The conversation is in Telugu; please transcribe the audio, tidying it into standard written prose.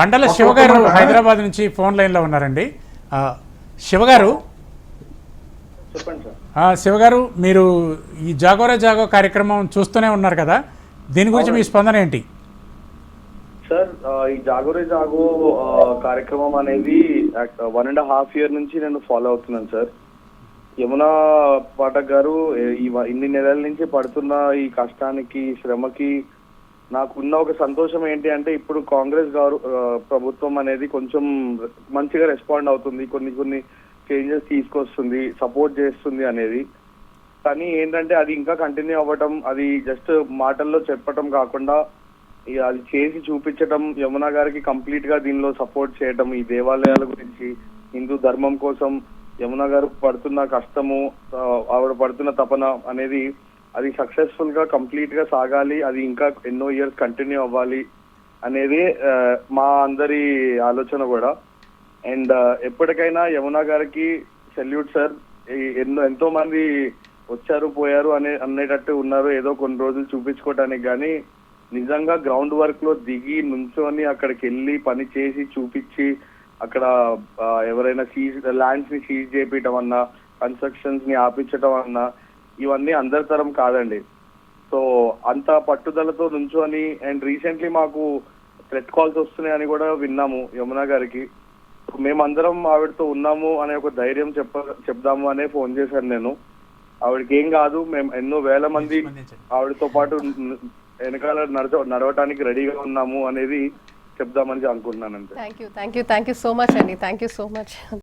మండల శివగారు హైదరాబాద్ నుంచి ఫోన్ లైన్లో ఉన్నారండి. శివగారు, శివగారు మీరు ఈ జాగోరే జాగో కార్యక్రమం చూస్తూనే ఉన్నారు కదా, దీని గురించి మీ స్పందన ఏంటి? సార్, ఈ జాగోరే జాగో కార్యక్రమం అనేది 1.5 year నుంచి నేను ఫాలో అవుతున్నాను సార్. యమునా పాఠక్ గారు ఇన్ని నెలల నుంచి పడుతున్న ఈ కష్టానికి, శ్రమకి నాకున్న ఒక సంతోషం ఏంటి అంటే, ఇప్పుడు కాంగ్రెస్ ప్రభుత్వం అనేది కొంచెం మంచిగా రెస్పాండ్ అవుతుంది, కొన్ని చేంజెస్ తీసుకొస్తుంది, సపోర్ట్ చేస్తుంది అనేది. కానీ ఏంటంటే అది ఇంకా కంటిన్యూ అవ్వటం, అది జస్ట్ మాటల్లో చెప్పటం కాకుండా అది చేసి చూపించటం, యమునా గారికి కంప్లీట్ గా దీనిలో సపోర్ట్ చేయటం, ఈ దేవాలయాల గురించి, హిందూ ధర్మం కోసం యమునా గారు పడుతున్న కష్టము, ఆవిడ పడుతున్న తపన అనేది అది సక్సెస్ఫుల్ గా కంప్లీట్ గా సాగాలి, అది ఇంకా ఎన్నో ఇయర్స్ కంటిన్యూ అవ్వాలి అనేది మా అందరి ఆలోచన కూడా. అండ్ ఎప్పటికైనా యమునా గారికి సెల్యూట్ సార్. ఎంతో మంది వచ్చారు పోయారు అనేటట్టు ఉన్నారు, ఏదో కొన్ని రోజులు చూపించుకోవటానికి. కానీ నిజంగా గ్రౌండ్ వర్క్ లో దిగి నుంచొని అక్కడికి వెళ్ళి పని చేసి చూపించి, అక్కడ ఎవరైనా ల్యాండ్స్ ని సీజ్ చేపించడం అన్నా, కన్స్ట్రక్షన్స్ ని ఆపించడం అన్నా, ఇవన్నీ అందరి తరం కాదండి. సో అంత పట్టుదలతో నుంచొని, అండ్ రీసెంట్లీ మాకు థ్రెట్ కాల్స్ వస్తున్నాయని కూడా విన్నాము యమునా గారికి. మేమందరం ఆవిడతో ఉన్నాము అనే ఒక ధైర్యం చెప్దాము అనే ఫోన్ చేశాను నేను. ఆవిడకి ఏం కాదు, మేము ఎన్నో వేల మంది ఆవిడతో పాటు వెనకాల నడవటానికి రెడీగా ఉన్నాము అనేది చెప్దామని అనుకుంటున్నాను. అంతే. థ్యాంక్ యూ సో మచ్ అండి. Thank you so much.